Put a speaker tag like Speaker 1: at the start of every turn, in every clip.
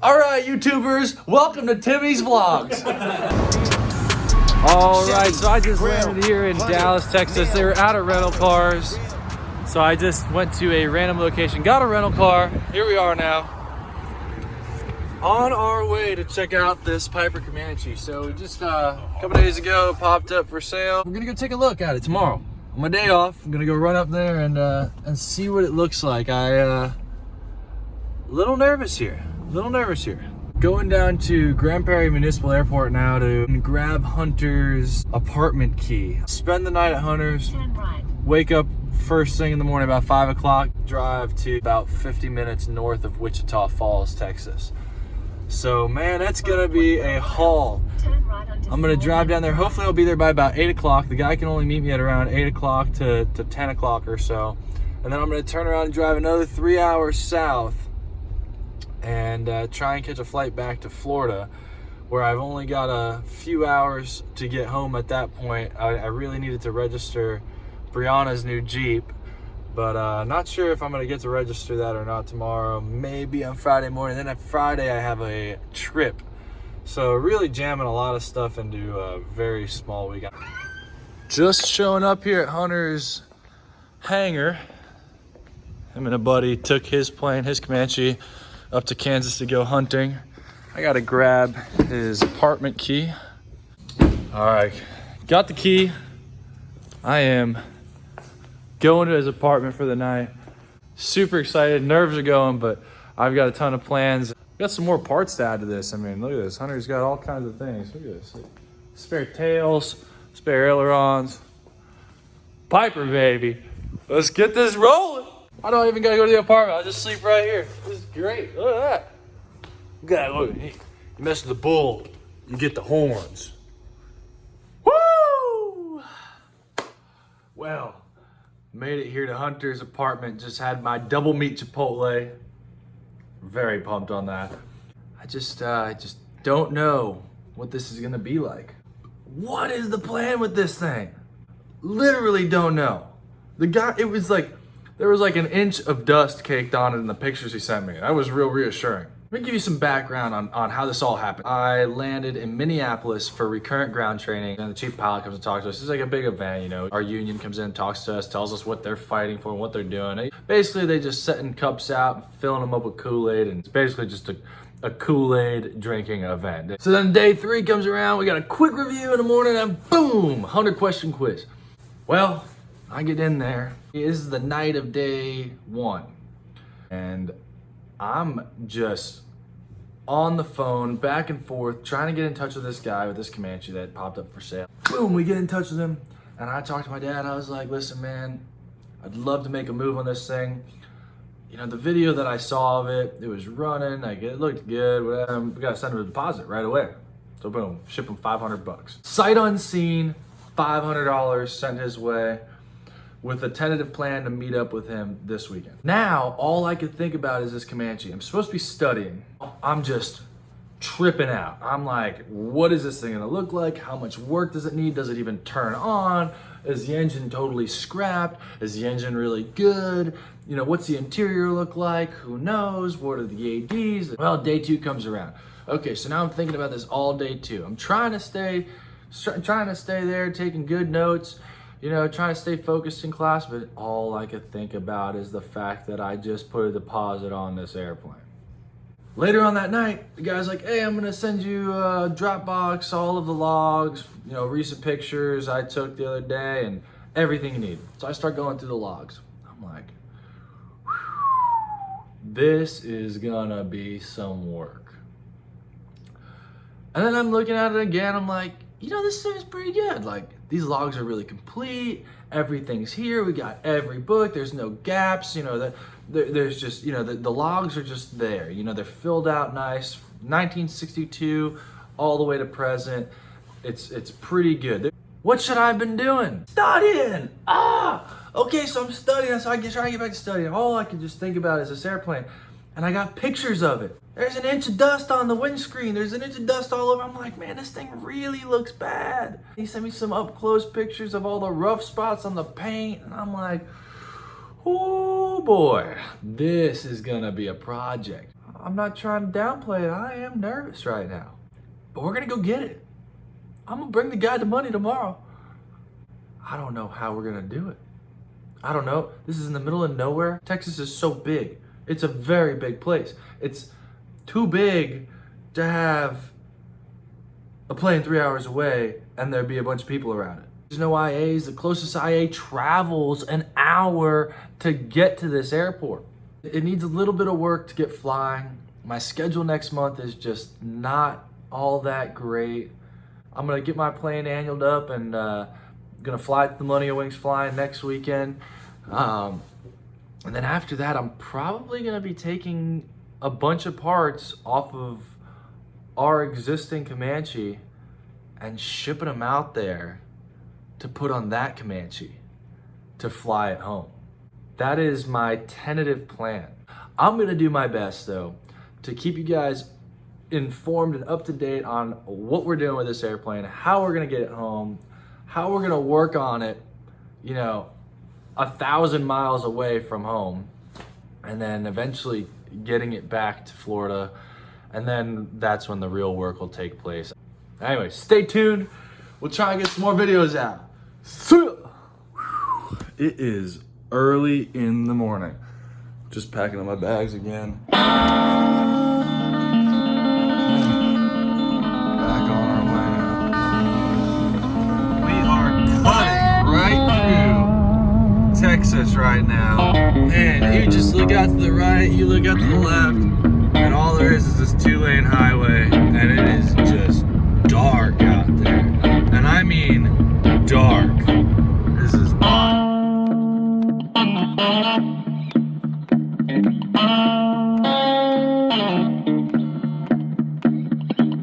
Speaker 1: All right, YouTubers, welcome to Timmy's Vlogs. All right, so I just landed here in Dallas, Texas. They were out of rental cars. So I just went to a random location, got a rental car. Here we are now. On our way to check out this Piper Comanche. So just a couple days ago, popped up for sale. We're gonna go take a look at it tomorrow. On my day off, I'm gonna go run up there and see what it looks like. A little nervous here. Going down to Grand Prairie Municipal Airport now to grab Hunter's apartment key. Spend the night at Hunter's, wake up first thing in the morning about 5 o'clock, drive to about 50 minutes north of Wichita Falls, Texas. So man, that's gonna be a haul. I'm gonna drive down there. Hopefully I'll be there by about 8 o'clock. The guy can only meet me at around 8 o'clock to 10 o'clock or so. And then I'm gonna turn around and drive another 3 hours south and try and catch a flight back to Florida, where I've only got a few hours to get home at that point. I really needed to register Brianna's new Jeep, but not sure if I'm gonna get to register that or not tomorrow. Maybe on Friday morning. Then on Friday I have a trip. So really jamming a lot of stuff into a very small weekend. Just showing up here at Hunter's hangar. Him and a buddy took his plane, his Comanche, up to Kansas to go hunting. I gotta grab his apartment key. All right, got the key. I am going to his apartment for the night. Super excited, nerves are going, but I've got a ton of plans. Got some more parts to add to this. I mean, look at this. Hunter's got all kinds of things. Look at this. Spare tails, spare ailerons. Piper, baby. Let's get this rolling. I don't even gotta go to the apartment. I'll just sleep right here. This is great. Look at that. Look, you mess with the bull, you get the horns. Woo! Well, made it here to Hunter's apartment. Just had my double meat Chipotle. Very pumped on that. I just don't know what this is gonna be like. What is the plan with this thing? Literally don't know. The guy, it was like, there was like an inch of dust caked on it in the pictures he sent me. That was real reassuring. Let me give you some background on how this all happened. I landed in Minneapolis for recurrent ground training, and the chief pilot comes and talks to us. It's like a big event, you know. Our union comes in, talks to us, tells us what they're fighting for and what they're doing. Basically, they just setting cups out, filling them up with Kool-Aid, and it's basically just a Kool-Aid drinking event. So then day 3 comes around, we got a quick review in the morning, and boom, 100-question quiz. Well, I get in there. This is the night of day 1. And I'm just on the phone, back and forth, trying to get in touch with this guy with this Comanche that popped up for sale. Boom, we get in touch with him. And I talked to my dad. I was like, listen, man, I'd love to make a move on this thing. You know, the video that I saw of it, it was running, like it looked good. Whatever. We gotta send him a deposit right away. So boom, ship him $500. Sight Unseen, $500 sent his way, with a tentative plan to meet up with him this weekend. Now, all I could think about is this Comanche. I'm supposed to be studying. I'm just tripping out. I'm like, what is this thing gonna look like? How much work does it need? Does it even turn on? Is the engine totally scrapped? Is the engine really good? You know, what's the interior look like? Who knows? What are the ADs? Well, day 2 comes around. Okay, so now I'm thinking about this all day 2. I'm trying to stay there, taking good notes, you know, trying to stay focused in class, but all I could think about is the fact that I just put a deposit on this airplane. Later on that night, the guy's like, hey, I'm gonna send you a Dropbox, all of the logs, you know, recent pictures I took the other day and everything you need. So I start going through the logs. I'm like, this is gonna be some work. And then I'm looking at it again, I'm like, you know, this thing is pretty good. Like, these logs are really complete. Everything's here. We got every book. There's no gaps. You know, there's just, you know, the logs are just there. You know, they're filled out nice. 1962 all the way to present. It's pretty good. What should I have been doing? Studying. Okay, so I'm studying. So I can try to get back to studying. All I can just think about is this airplane. And I got pictures of it. There's an inch of dust on the windscreen. There's an inch of dust all over. I'm like, man, this thing really looks bad. He sent me some up close pictures of all the rough spots on the paint. And I'm like, oh boy, this is gonna be a project. I'm not trying to downplay it. I am nervous right now. But we're gonna go get it. I'm gonna bring the guy the money tomorrow. I don't know how we're gonna do it. I don't know. This is in the middle of nowhere. Texas is so big. It's a very big place. It's too big to have a plane 3 hours away and there'd be a bunch of people around it. There's no IAs. The closest IA travels an hour to get to this airport. It needs a little bit of work to get flying. My schedule next month is just not all that great. I'm gonna get my plane annualed up and gonna fly to the Millennial Wings flying next weekend. And then after that, I'm probably gonna be taking a bunch of parts off of our existing Comanche and shipping them out there to put on that Comanche to fly it home. That is my tentative plan. I'm gonna do my best though to keep you guys informed and up to date on what we're doing with this airplane, how we're gonna get it home, how we're gonna work on it, 1,000 miles away from home, and then eventually getting it back to Florida. And then that's when the real work will take place. Anyway, stay tuned. We'll try and get some more videos out. It is early in the morning. Just packing up my bags again. Back on our way. We are cutting right through Texas right now. Man, you just look out to the right, you look out to the left, and all there is this 2-lane highway, and it is just dark out there. And I mean dark. This is wild.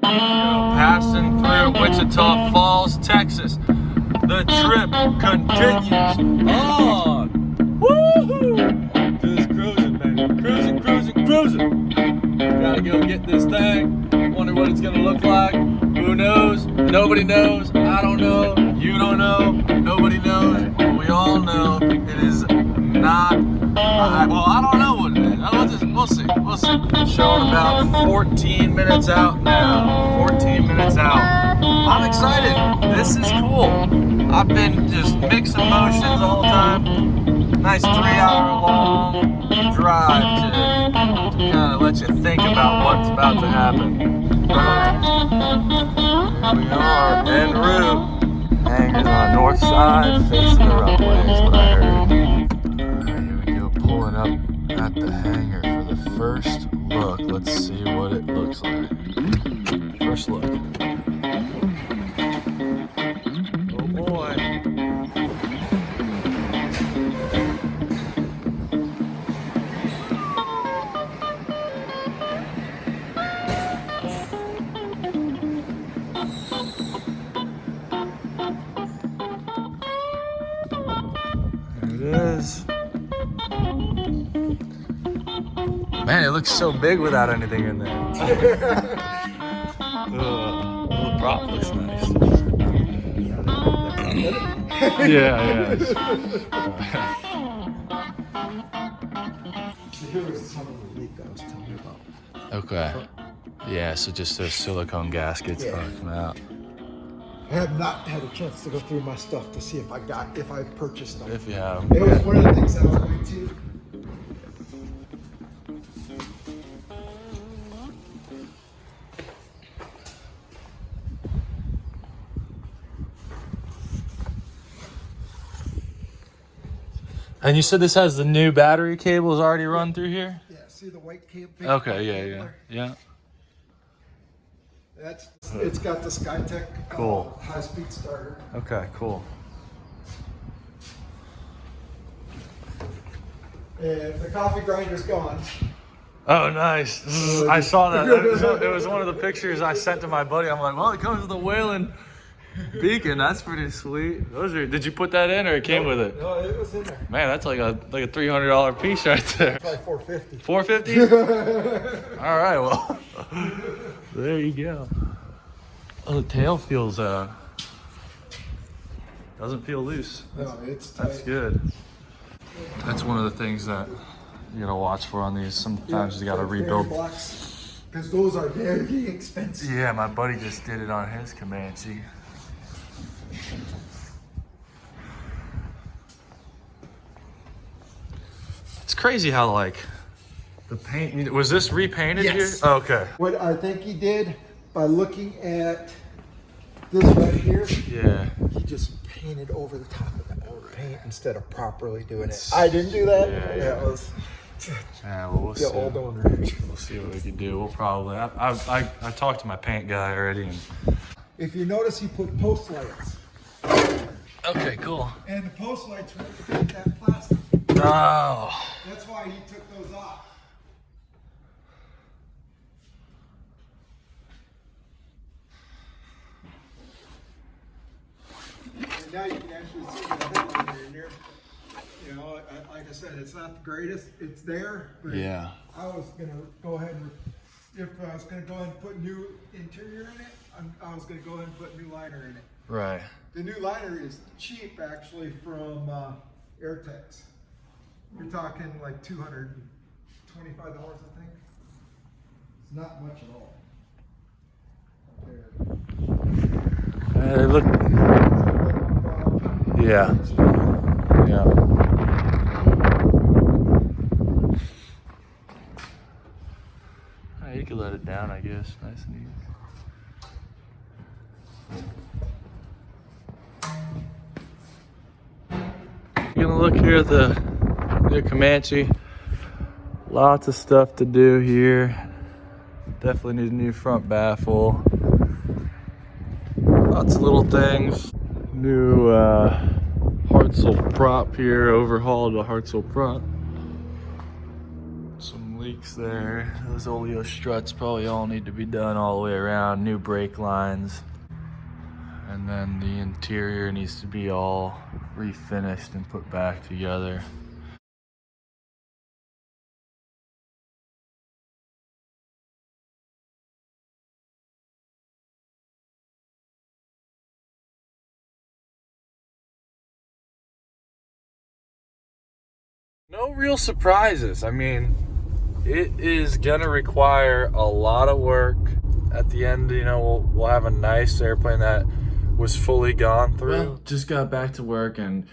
Speaker 1: Passing through Wichita Falls, Texas. The trip continues on. Woohoo! Just cruising, man. Cruising. Gotta go get this thing. Wonder what it's gonna look like. Who knows? Nobody knows. I don't know. You don't know. Nobody knows. But we all know it is not. Well, I don't know what it is. We'll see. Showing about 14 minutes out now. 14 minutes out. I'm excited. This is cool. I've been just mixing motions the whole time. Nice 3-hour long drive to kind of let you think about what's about to happen. Here we are, en route. Hangers on the north side, facing the runway is what I heard. Here we go, pulling up at the hangar for the first look. Let's see what it looks like. First look. Oh boy. Man, it looks so big without anything in there. The prop looks nice. Yeah.
Speaker 2: Here was some of the leak I was telling you about.
Speaker 1: Okay. Yeah, so just those silicone gaskets come out.
Speaker 2: I have not had a chance to go through my stuff to see if I purchased them.
Speaker 1: If you have.
Speaker 2: It was one of the things I was going to.
Speaker 1: And you said this has the new battery cables already run through here?
Speaker 2: Yeah, see the white cable?
Speaker 1: Okay, yeah.
Speaker 2: It's got the SkyTech
Speaker 1: Cool.
Speaker 2: high-speed starter.
Speaker 1: Okay, cool.
Speaker 2: And the coffee grinder's gone.
Speaker 1: Oh, nice. I saw that. It was one of the pictures I sent to my buddy. I'm like, well, it comes with a Whalen beacon. That's pretty sweet. Did you put that in or it came with it?
Speaker 2: No, it was in there.
Speaker 1: Man, that's like a $300 piece right there.
Speaker 2: Probably $450.
Speaker 1: $450? All right, well, there you go. Oh, the tail feels doesn't feel loose.
Speaker 2: No, it's tight.
Speaker 1: That's good. That's one of the things that you gotta watch for on these. Sometimes you gotta rebuild.
Speaker 2: Because those are very expensive.
Speaker 1: Yeah, my buddy just did it on his Comanche. It's crazy how like the paint, was this repainted
Speaker 2: Yes.
Speaker 1: here? Oh, okay.
Speaker 2: What I think he did by looking at this right here,
Speaker 1: Yeah.
Speaker 2: he just painted over the top of the old paint instead of properly doing it. I didn't do that.
Speaker 1: Yeah.
Speaker 2: That was
Speaker 1: Yeah, well, we'll
Speaker 2: the
Speaker 1: see.
Speaker 2: old owner.
Speaker 1: We'll see what we can do. We'll probably, I talked to my paint guy already. And...
Speaker 2: If you notice, he put post lights.
Speaker 1: Okay, cool.
Speaker 2: And the post lights went with that plastic.
Speaker 1: Oh.
Speaker 2: That's why he took those off. And now you can actually see the headliner in there. You know, like I said, it's not the greatest. It's there. But
Speaker 1: Yeah.
Speaker 2: I was gonna go ahead and, if I was gonna go ahead and put new interior in it, I was gonna go ahead and put new liner in it.
Speaker 1: Right.
Speaker 2: The new liner is cheap, actually, from Airtex. You're talking like $225, I think. It's not much at all. There.
Speaker 1: Look. Yeah. Yeah. You could let it down, I guess. Nice and easy. You're gonna look here at the new Comanche. Lots of stuff to do here. Definitely need a new front baffle. Lots of little things. New Hartzell prop here. Overhauled the Hartzell prop. Some leaks there. Those oleo struts probably all need to be done all the way around. New brake lines. And then the interior needs to be all refinished and put back together. No real surprises. I mean, it is gonna require a lot of work. At the end, you know, we'll have a nice airplane that was fully gone through. Well, just got back to work and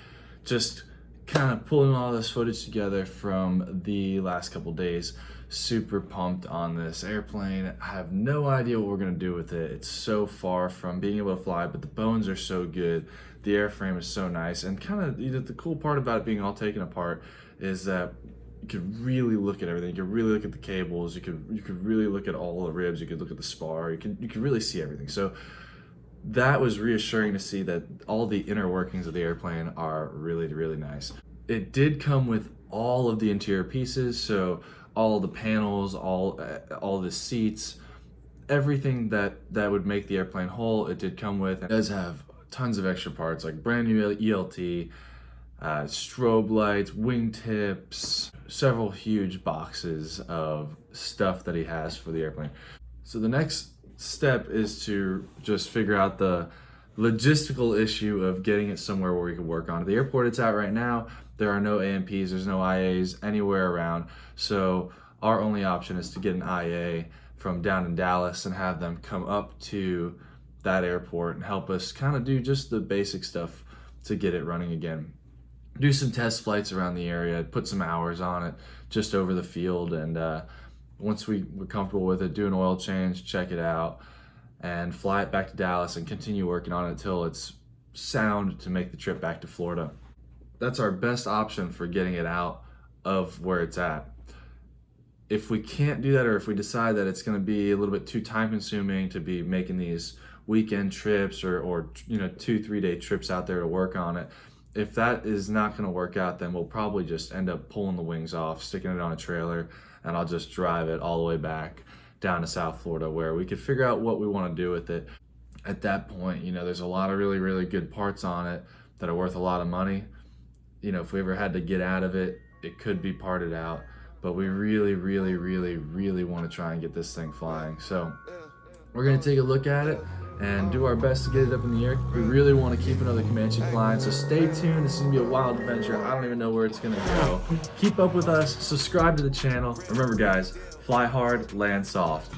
Speaker 1: just kind of pulling all this footage together from the last couple days. Super pumped on this airplane. I have no idea what we're gonna do with it. It's so far from being able to fly, but the bones are so good. The airframe is so nice, and kind of, you know, the cool part about it being all taken apart is that you could really look at everything. You could really look at the cables. You could really look at all the ribs. You could look at the spar. You could really see everything. So that was reassuring to see that all the inner workings of the airplane are really, really nice. It did come with all of the interior pieces, so all the panels, all the seats, everything that would make the airplane whole, it did come with. It does have tons of extra parts like brand new ELT, strobe lights, wingtips, several huge boxes of stuff that he has for the airplane. So the next step is to just figure out the logistical issue of getting it somewhere where we can work on it. The airport it's at right now, there are no AMPs, there's no IAs anywhere around. So our only option is to get an IA from down in Dallas and have them come up to that airport and help us kind of do just the basic stuff to get it running again. Do some test flights around the area, put some hours on it just over the field, and once we're comfortable with it, do an oil change, check it out, and fly it back to Dallas and continue working on it until it's sound to make the trip back to Florida. That's our best option for getting it out of where it's at. If we can't do that, or if we decide that it's going to be a little bit too time consuming to be making these weekend trips or you know, 2-3 day trips out there to work on it, if that is not going to work out, then we'll probably just end up pulling the wings off, sticking it on a trailer, and I'll just drive it all the way back down to South Florida where we could figure out what we want to do with it. At that point, you know, there's a lot of really, really good parts on it that are worth a lot of money. You know, if we ever had to get out of it, it could be parted out, but we really, really, really, really want to try and get this thing flying. So we're going to take a look at it, and do our best to get it up in the air. We really want to keep another Comanche flying, so stay tuned. This is going to be a wild adventure. I don't even know where it's going to go. Keep up with us, subscribe to the channel. Remember guys, fly hard, land soft.